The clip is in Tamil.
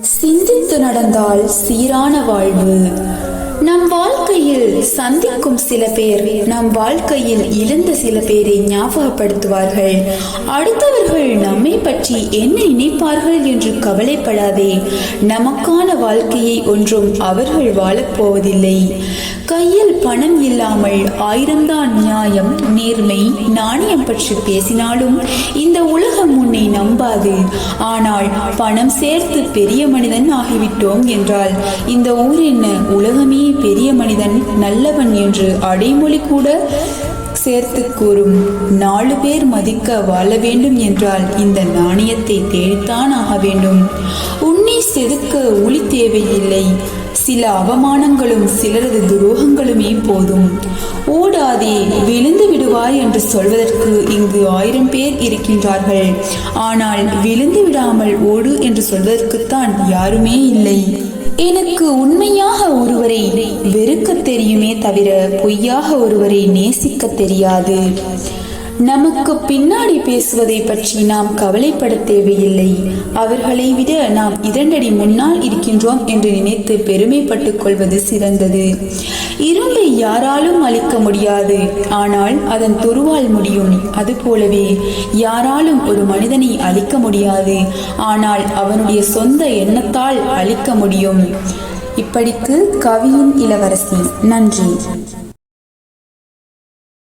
சிந்தித்து நடந்தால் சீரான வாழ்வு. நம் வாழ்க்கையில் சந்திக்கும் சில பேர் நம் வாழ்க்கையில் இழந்த சில பேரை ஞாபகப்படுத்துவார்கள். அடுத்தவர்கள் நம்மை பற்றி என்ன நினைப்பார்கள் என்று கவலைப்படாதே. நமக்கான வாழ்க்கையை ஒன்றும் அவர்கள் வாழப்போவதில்லை. கையில் பணம் இல்லாமல் 1000 தான் நியாயம், நேர்மை, நாணயம் பற்றி பேசினாலும் இந்த உலகம் உன்னை நம்பாது. ஆனால் பணம் சேர்த்து பெரிய மனிதன் ஆகிவிட்டோம் என்றால் இந்த ஊர் என்ன, உலகமே பெரிய மனிதன், நல்லவன் என்று அடைமொழி கூட சேர்த்து கூறும். 4 பேர் மதிக்க வாழ வேண்டும் என்றால் இந்த நாணயத்தை தேடித்தான் ஆக வேண்டும். உன்னை செதுக்க ஒளி தேவையில்லை. சில அவமானங்களும் சிலரது துரோகங்களுமே போதும். ஓடாதே, விழுந்து விடுவாய் என்று சொல்வதற்கு இங்கு 1000 பேர் இருக்கின்றார்கள். ஆனால் விழுந்து விடாமல் ஓடு என்று சொல்வதற்குத்தான் யாருமே இல்லை. எனக்கு உண்மையாக ஒருவரை வெறுக்க தெரியுமே தவிர பொய்யாக ஒருவரை நேசிக்க தெரியாது. நமக்கு பின்னாடி பேசுவதை பற்றி நாம் கவலைப்பட தேவையில்லை. அவர்களை விட நாம் 2 அடி முன்னால் இருக்கின்றோம் என்று நினைத்து பெருமைப்பட்டுக் கொள்வது சிறந்தது. இரும்பை யாராலும் அழிக்க முடியாது, ஆனால் அதன் துருவால் முடியும். அதுபோலவே யாராலும் ஒரு மனிதனை அழிக்க முடியாது, ஆனால் அவனுடைய சொந்த எண்ணத்தால் அழிக்க முடியும். இப்படிக்கு கவியின் இளவரசி. நன்றி.